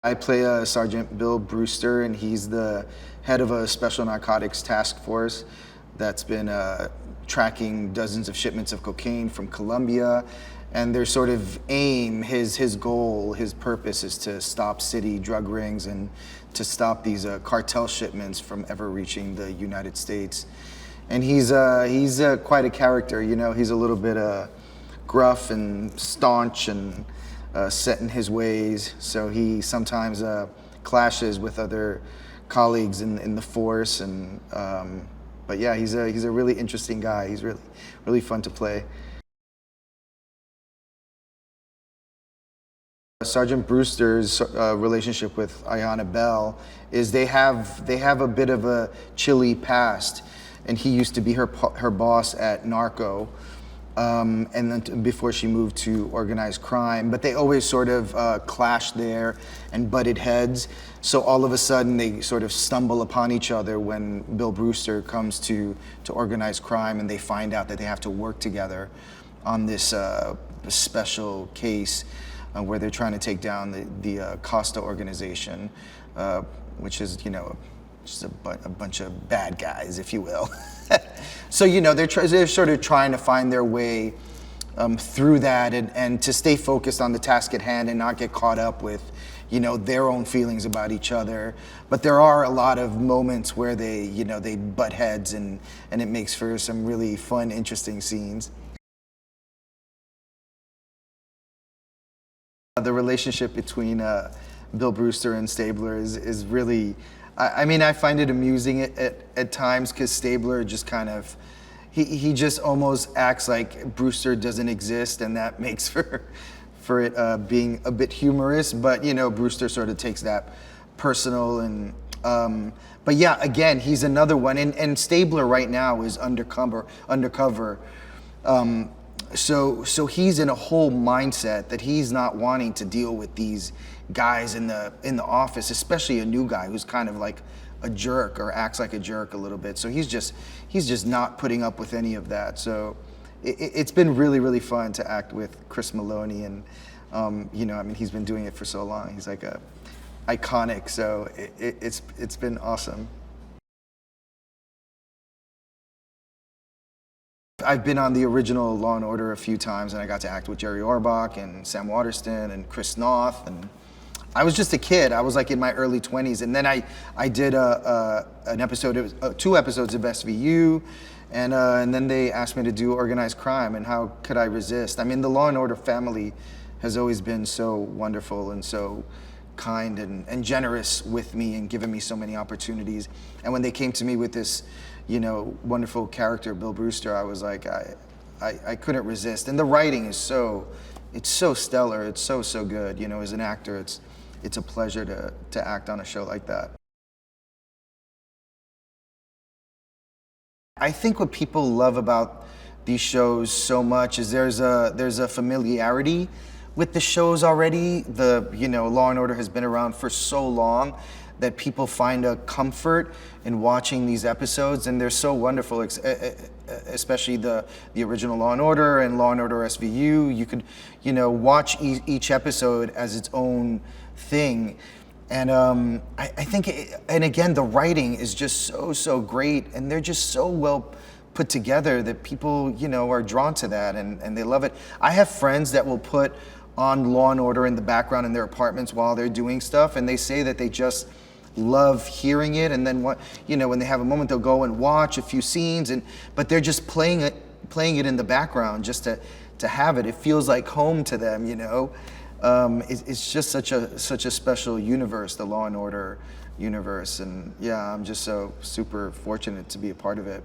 I play Sergeant Bill Brewster, and he's the head of a special narcotics task force that's been tracking dozens of shipments of cocaine from Colombia. And their sort of aim, his goal, his purpose is to stop city drug rings and to stop these cartel shipments from ever reaching the United States. And he's quite a character, you know. He's a little bit gruff and staunch and set in his ways. So he sometimes clashes with other colleagues in the force. And but yeah, he's a really interesting guy. He's really fun to play. Sergeant Brewster's relationship with Ayanna Bell is they have a bit of a chilly past, and he used to be her boss at Narco, and then before she moved to organized crime. But they always sort of clashed there and butted heads. So all of a sudden they sort of stumble upon each other when Bill Brewster comes to organized crime, and they find out that they have to work together on this special case. Where they're trying to take down the Costa organization, which is, you know, just a bunch of bad guys, if you will. So, you know, they're sort of trying to find their way through that and to stay focused on the task at hand and not get caught up with, you know, their own feelings about each other. But there are a lot of moments where they butt heads, and it makes for some really fun, interesting scenes. The relationship between Bill Brewster and Stabler is really, I mean, I find it amusing at times, because Stabler just kind of, he just almost acts like Brewster doesn't exist, and that makes for it being a bit humorous. But, you know, Brewster sort of takes that personal. And but yeah, again, he's another one, and Stabler right now is undercover. So he's in a whole mindset that he's not wanting to deal with these guys in the office, especially a new guy who's kind of like a jerk or acts like a jerk a little bit. So he's just not putting up with any of that. So it's been really fun to act with Chris Meloni, and you know, I mean, he's been doing it for so long. He's like a iconic. So it's been awesome. I've been on the original Law and Order a few times, and I got to act with Jerry Orbach and Sam Waterston and Chris Noth. And I was just a kid. I was like in my early 20s, and then I did an episode, two episodes of SVU, and then they asked me to do organized crime, and how could I resist? I mean, the Law and Order family has always been so wonderful and so kind and generous with me and given me so many opportunities. And when they came to me with this, you know, wonderful character, Bill Brewster, I was like, I couldn't resist. And the writing is so stellar. It's so good. You know, as an actor, it's a pleasure to act on a show like that. I think what people love about these shows so much is there's a familiarity with the shows already. You know, Law and Order has been around for so long that people find a comfort in watching these episodes, and they're so wonderful, especially the original Law and Order and Law and Order SVU. You could, you know, watch each episode as its own thing. And I think, and again, the writing is just so great, and they're just so well put together that people, you know, are drawn to that, and they love it. I have friends that will put on Law and Order in the background in their apartments while they're doing stuff, and they say that they just love hearing it. And then, what, you know, when they have a moment, they'll go and watch a few scenes, but they're just playing it in the background just to have it. It feels like home to them, you know. It's just such a special universe, the Law and Order universe, and yeah, I'm just so super fortunate to be a part of it.